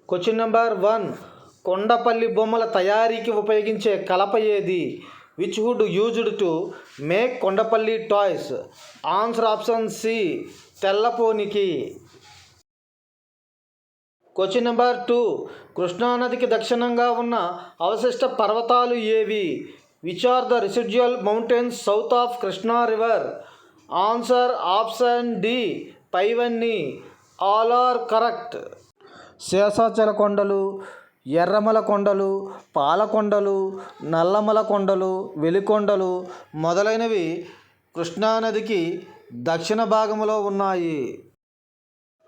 Question number 1. Kondapalli బొమ్మల తయారీకి ఉపయోగించే కలప ఏది? Which wood used to make Kondapalli toys? Answer option C, తెల్లపోనికి. Question number 2. కృష్ణానదికి దక్షిణంగా ఉన్న అవశిష్ట పర్వతాలు ఏవి? Which are the residual mountains south of Krishna river? Answer option D, పైవన్నీ. All are correct. శేషాచల కొండలు, ఎర్రమల కొండలు, పాలకొండలు, నల్లమల కొండలు, వెలికొండలు మొదలైనవి కృష్ణానదికి దక్షిణ భాగంలో ఉన్నాయి.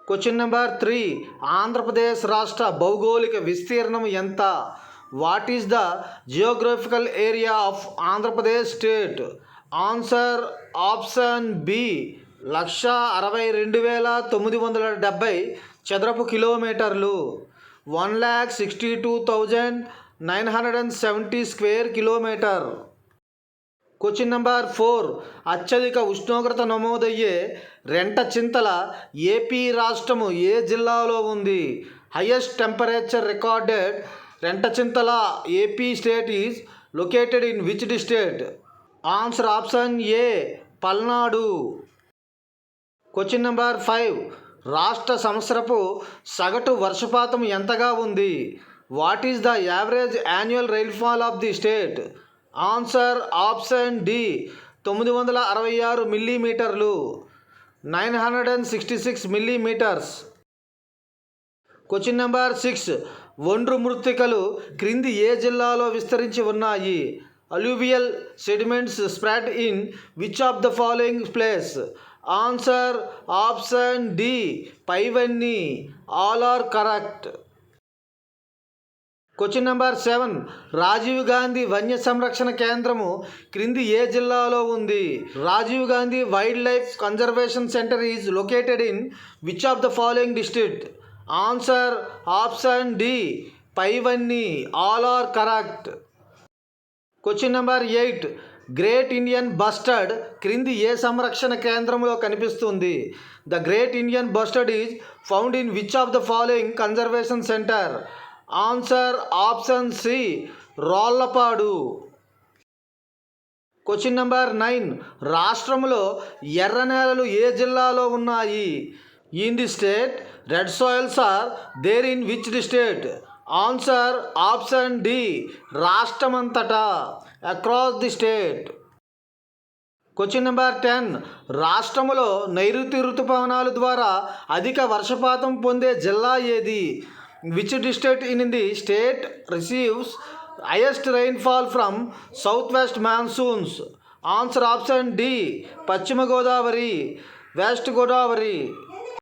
Question number 3. ఆంధ్రప్రదేశ్ రాష్ట్ర భౌగోళిక విస్తీర్ణం ఎంత? What is the geographical area of Andhra Pradesh state? Answer option B, 1,62,970 చదరపు కిలోమీటర్లు. 1,62,970 స్క్వేర్ కిలోమీటర్. Question number 4. అత్యధిక ఉష్ణోగ్రత నమోదయ్యే రెంటచింతల ఏపీ రాష్ట్రము ఏ జిల్లాలో ఉంది? Highest temperature recorded Rentachintala AP state is located in which district? Answer option A, Palnadu. Question number 5. రాష్ట్ర సంవత్సరపు సగటు వర్షపాతం ఎంతగా ఉంది? What is the average annual rainfall of the state? Answer option D, 966 మిల్లీమీటర్లు, 966 మిల్లీమీటర్స్. Question number 6. ఒండ్రు మృత్తికలు క్రింది ఏ జిల్లాలో విస్తరించి ఉన్నాయి? Alluvial sediments spread in which of the following place? Answer option D, పైవన్నీ. All are correct. Question number 7. Rajiv Gandhi వన్య సంరక్షణ కేంద్రము క్రింది ఏ జిల్లాలో ఉంది? Rajiv Gandhi wild life conservation centre is located in which of the following district? Answer option D, పైవన్నీ. All are correct. Question number 8. Great Indian bustard క్రింది ఏ సంరక్షణ కేంద్రంలో కనిపిస్తుంది? The great Indian bustard is found in which of the following conservation centre? Answer option C, Rollapadu. Question number 9. రాష్ట్రంలో ఎర్ర నేలలు ఏ జిల్లాలో ఉన్నాయి? In the state red soils are there in which district? Answer option D, రాష్ట్రమంతటా, across the state. Question number 10. రాష్ట్రములో నైరుతి ఋతుపవనాల ద్వారా అధిక వర్షపాతం పొందే జిల్లా ఏది? Which district in the state receives highest rainfall from south west monsoons? Answer option D, Paschima Godavari, west Godavari.